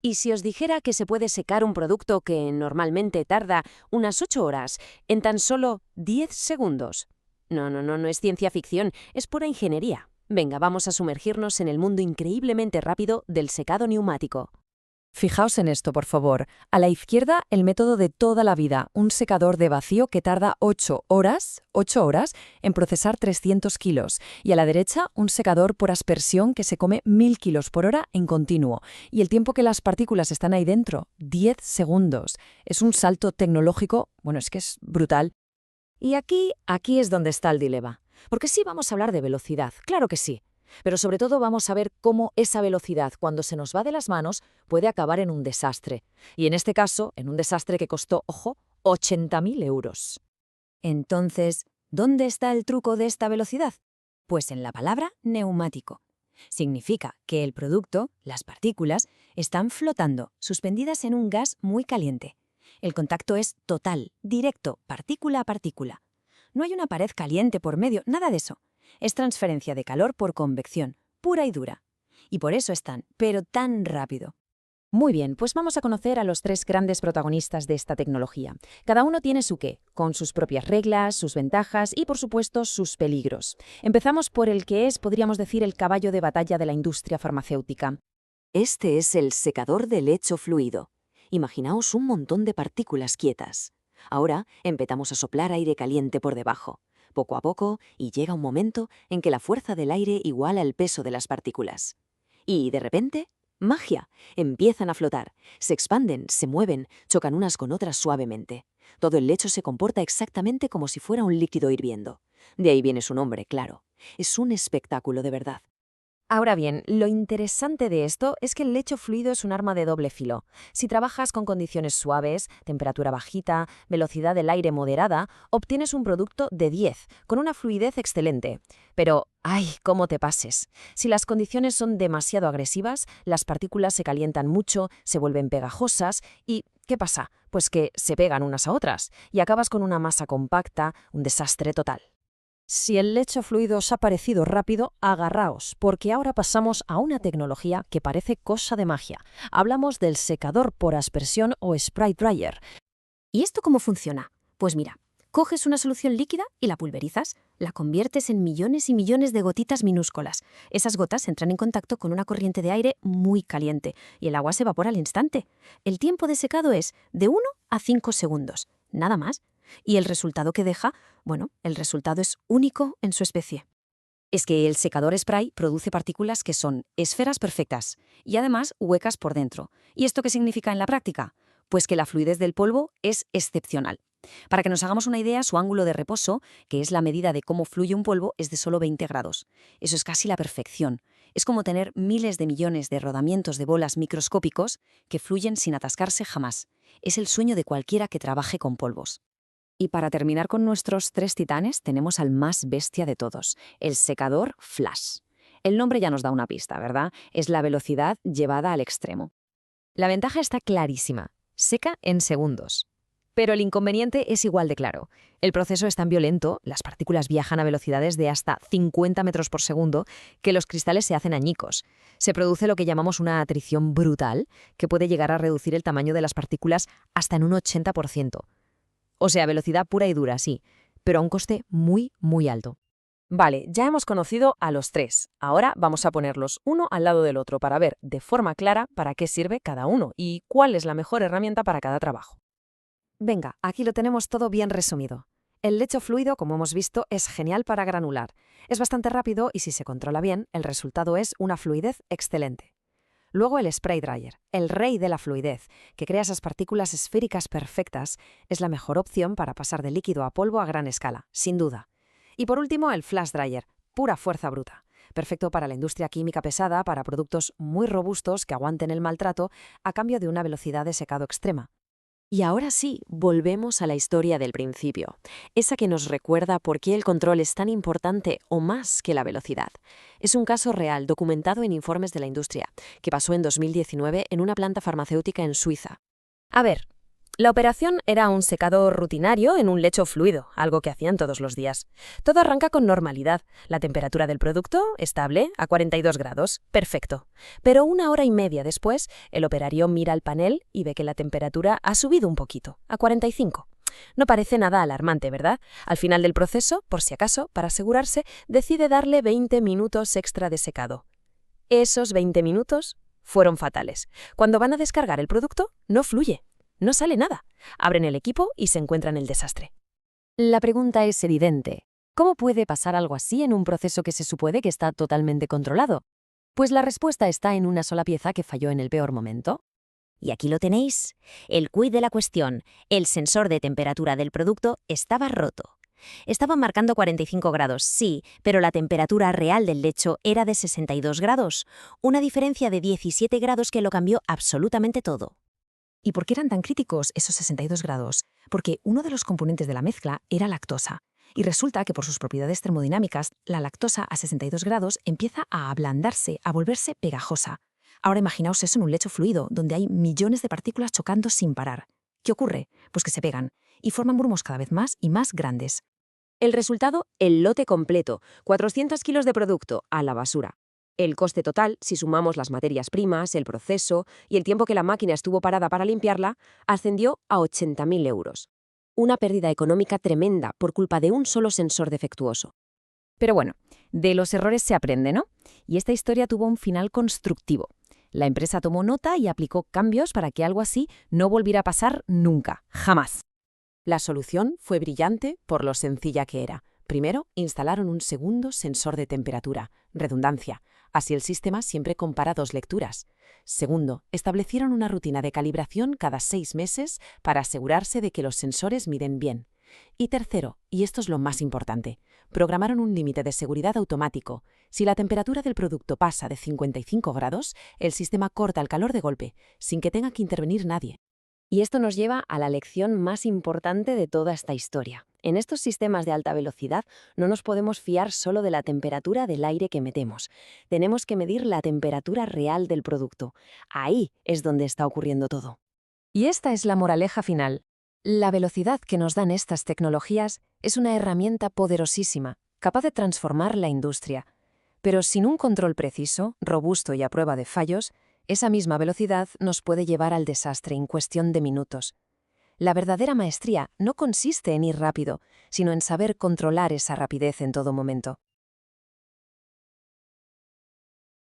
¿Y si os dijera que se puede secar un producto que normalmente tarda unas 8 horas en tan solo 10 segundos? No, no, no, no es ciencia ficción, es pura ingeniería. Venga, vamos a sumergirnos en el mundo increíblemente rápido del secado neumático. Fijaos en esto, por favor. A la izquierda, el método de toda la vida, un secador de vacío que tarda 8 horas en procesar 300 kilos. Y a la derecha, un secador por aspersión que se come 1000 kilos por hora en continuo. Y el tiempo que las partículas están ahí dentro, 10 segundos. Es un salto tecnológico, bueno, es que es brutal. Y aquí es donde está el dilema. Porque sí vamos a hablar de velocidad, claro que sí. Pero sobre todo vamos a ver cómo esa velocidad, cuando se nos va de las manos, puede acabar en un desastre. Y en este caso, en un desastre que costó, ojo, 80.000 euros. Entonces, ¿dónde está el truco de esta velocidad? Pues en la palabra neumático. Significa que el producto, las partículas, están flotando, suspendidas en un gas muy caliente. El contacto es total, directo, partícula a partícula. No hay una pared caliente por medio, nada de eso. Es transferencia de calor por convección, pura y dura. Y por eso es pero tan rápido. Muy bien, pues vamos a conocer a los 3 grandes protagonistas de esta tecnología. Cada uno tiene su qué, con sus propias reglas, sus ventajas y, por supuesto, sus peligros. Empezamos por el que es, podríamos decir, el caballo de batalla de la industria farmacéutica. Este es el secador de lecho fluido. Imaginaos un montón de partículas quietas. Ahora empezamos a soplar aire caliente por debajo, poco a poco, y llega un momento en que la fuerza del aire iguala el peso de las partículas. Y, de repente, ¡magia! Empiezan a flotar, se expanden, se mueven, chocan unas con otras suavemente. Todo el lecho se comporta exactamente como si fuera un líquido hirviendo. De ahí viene su nombre, claro. Es un espectáculo de verdad. Ahora bien, lo interesante de esto es que el lecho fluido es un arma de doble filo. Si trabajas con condiciones suaves, temperatura bajita, velocidad del aire moderada, obtienes un producto de 10, con una fluidez excelente. Pero, ¡ay, cómo te pases! Si las condiciones son demasiado agresivas, las partículas se calientan mucho, se vuelven pegajosas y ¿qué pasa? Pues que se pegan unas a otras y acabas con una masa compacta, un desastre total. Si el lecho fluido os ha parecido rápido, agarraos, porque ahora pasamos a una tecnología que parece cosa de magia. Hablamos del secador por aspersión o spray dryer. ¿Y esto cómo funciona? Pues mira, coges una solución líquida y la pulverizas, la conviertes en millones y millones de gotitas minúsculas. Esas gotas entran en contacto con una corriente de aire muy caliente y el agua se evapora al instante. El tiempo de secado es de 1 a 5 segundos, nada más. Y el resultado que deja, bueno, el resultado es único en su especie. Es que el secador spray produce partículas que son esferas perfectas y además huecas por dentro. ¿Y esto qué significa en la práctica? Pues que la fluidez del polvo es excepcional. Para que nos hagamos una idea, su ángulo de reposo, que es la medida de cómo fluye un polvo, es de solo 20 grados. Eso es casi la perfección. Es como tener miles de millones de rodamientos de bolas microscópicos que fluyen sin atascarse jamás. Es el sueño de cualquiera que trabaje con polvos. Y para terminar con nuestros 3 titanes, tenemos al más bestia de todos, el secador flash. El nombre ya nos da una pista, ¿verdad? Es la velocidad llevada al extremo. La ventaja está clarísima, seca en segundos. Pero el inconveniente es igual de claro. El proceso es tan violento, las partículas viajan a velocidades de hasta 50 metros por segundo, que los cristales se hacen añicos. Se produce lo que llamamos una atrición brutal, que puede llegar a reducir el tamaño de las partículas hasta en un 80%. O sea, velocidad pura y dura, sí, pero a un coste muy, muy alto. Vale, ya hemos conocido a los 3. Ahora vamos a ponerlos uno al lado del otro para ver de forma clara para qué sirve cada uno y cuál es la mejor herramienta para cada trabajo. Venga, aquí lo tenemos todo bien resumido. El lecho fluido, como hemos visto, es genial para granular. Es bastante rápido y si se controla bien, el resultado es una fluidez excelente. Luego el spray dryer, el rey de la fluidez, que crea esas partículas esféricas perfectas, es la mejor opción para pasar de líquido a polvo a gran escala, sin duda. Y por último, el flash dryer, pura fuerza bruta. Perfecto para la industria química pesada, para productos muy robustos que aguanten el maltrato a cambio de una velocidad de secado extrema. Y ahora sí, volvemos a la historia del principio, esa que nos recuerda por qué el control es tan importante o más que la velocidad. Es un caso real documentado en informes de la industria, que pasó en 2019 en una planta farmacéutica en Suiza. A ver, La operación era un secado rutinario en un lecho fluido, algo que hacían todos los días. Todo arranca con normalidad. La temperatura del producto, estable, a 42 grados. Perfecto. Pero 1 hora y media después, el operario mira el panel y ve que la temperatura ha subido un poquito, a 45. No parece nada alarmante, ¿verdad? Al final del proceso, por si acaso, para asegurarse, decide darle 20 minutos extra de secado. Esos 20 minutos fueron fatales. Cuando van a descargar el producto, no fluye. No sale nada. Abren el equipo y se encuentran el desastre. La pregunta es evidente. ¿Cómo puede pasar algo así en un proceso que se supone que está totalmente controlado? Pues la respuesta está en una sola pieza que falló en el peor momento. Y aquí lo tenéis. El quid de la cuestión. El sensor de temperatura del producto estaba roto. Estaba marcando 45 grados, sí, pero la temperatura real del lecho era de 62 grados. Una diferencia de 17 grados que lo cambió absolutamente todo. ¿Y por qué eran tan críticos esos 62 grados? Porque uno de los componentes de la mezcla era lactosa. Y resulta que por sus propiedades termodinámicas, la lactosa a 62 grados empieza a ablandarse, a volverse pegajosa. Ahora imaginaos eso en un lecho fluido, donde hay millones de partículas chocando sin parar. ¿Qué ocurre? Pues que se pegan y forman grumos cada vez más y más grandes. El resultado, el lote completo, 400 kilos de producto, a la basura. El coste total, si sumamos las materias primas, el proceso y el tiempo que la máquina estuvo parada para limpiarla, ascendió a 80.000 euros. Una pérdida económica tremenda por culpa de un solo sensor defectuoso. Pero bueno, de los errores se aprende, ¿no? Y esta historia tuvo un final constructivo. La empresa tomó nota y aplicó cambios para que algo así no volviera a pasar nunca, jamás. La solución fue brillante por lo sencilla que era. Primero, instalaron un segundo sensor de temperatura, redundancia. Así el sistema siempre compara dos lecturas. Segundo, establecieron una rutina de calibración cada 6 meses para asegurarse de que los sensores miden bien. Y tercero, y esto es lo más importante, programaron un límite de seguridad automático. Si la temperatura del producto pasa de 55 grados, el sistema corta el calor de golpe, sin que tenga que intervenir nadie. Y esto nos lleva a la lección más importante de toda esta historia. En estos sistemas de alta velocidad no nos podemos fiar solo de la temperatura del aire que metemos. Tenemos que medir la temperatura real del producto. Ahí es donde está ocurriendo todo. Y esta es la moraleja final. La velocidad que nos dan estas tecnologías es una herramienta poderosísima, capaz de transformar la industria. Pero sin un control preciso, robusto y a prueba de fallos, esa misma velocidad nos puede llevar al desastre en cuestión de minutos. La verdadera maestría no consiste en ir rápido, sino en saber controlar esa rapidez en todo momento.